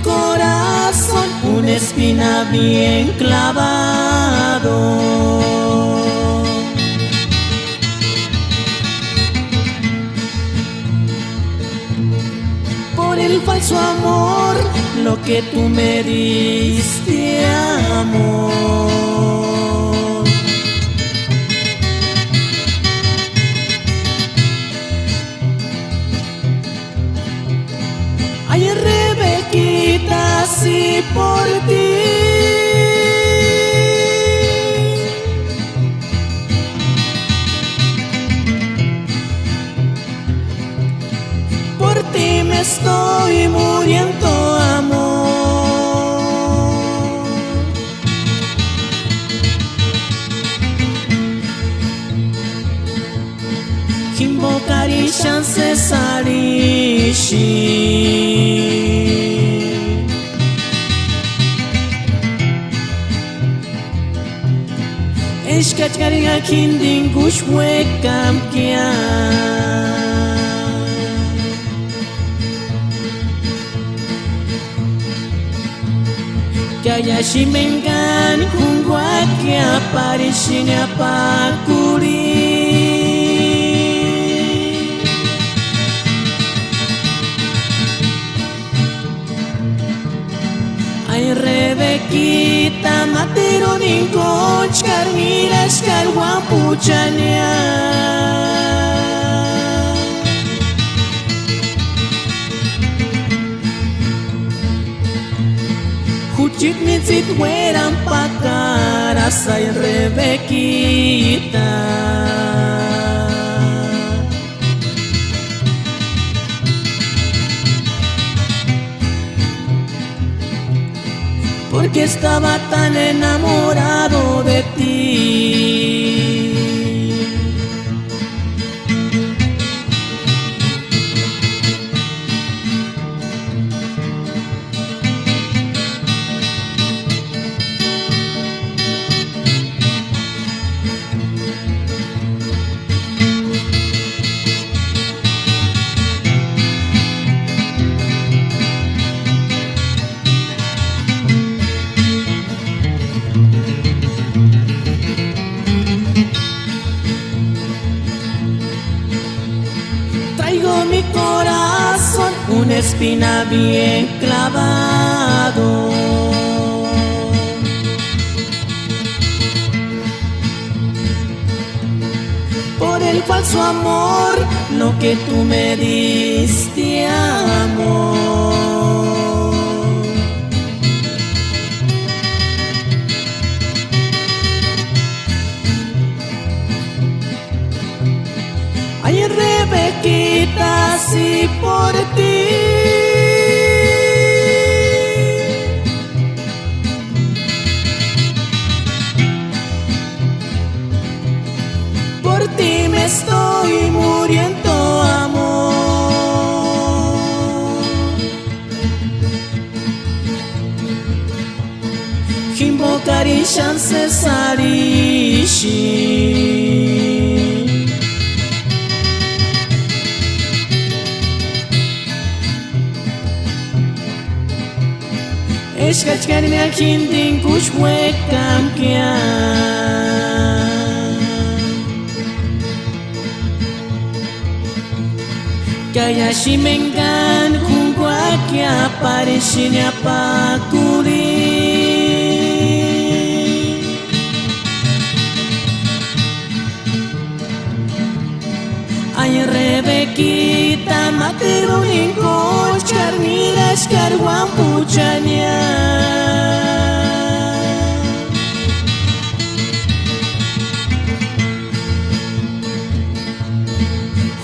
corazón una espina bien clavado. Por el falso amor, lo que tú me diste, amor. Ay, Rebequita, sí por ti. Por ti me estoy muriendo, amor. Invocaré chances arishi. Eshkachkariga kinding gushwe kamkia. Kaya shimengan kungwa kya parishinya pakuri. Ay, Rebequita, matero ninkoch karmiras karwapuchanya. Huchit mitzit weran pakaras, ay, Rebequita. Porque estaba tan enamorado de ti. Traigo mi corazón una espina bien clavado. Por el falso amor, lo que tú me diste, amor. Ay, Rebequita, sí por ti. Por ti me estoy muriendo, amor. Invocaré chances arishi. Eshkachkarmi akinding kushwe kamkia. Kaya shimengan kungwa kya parishinya pakuri. Ay, Rebequita, matero ninkoch karmiras karwampuchanya.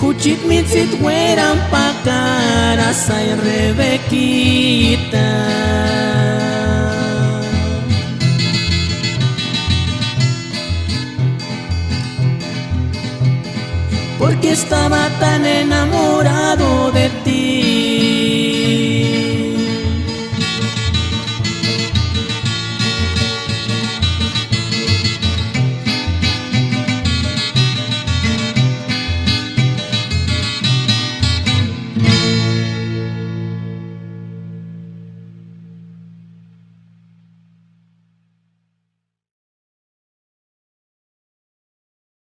Huchit mitzit weran pakaras, ay, Rebequita.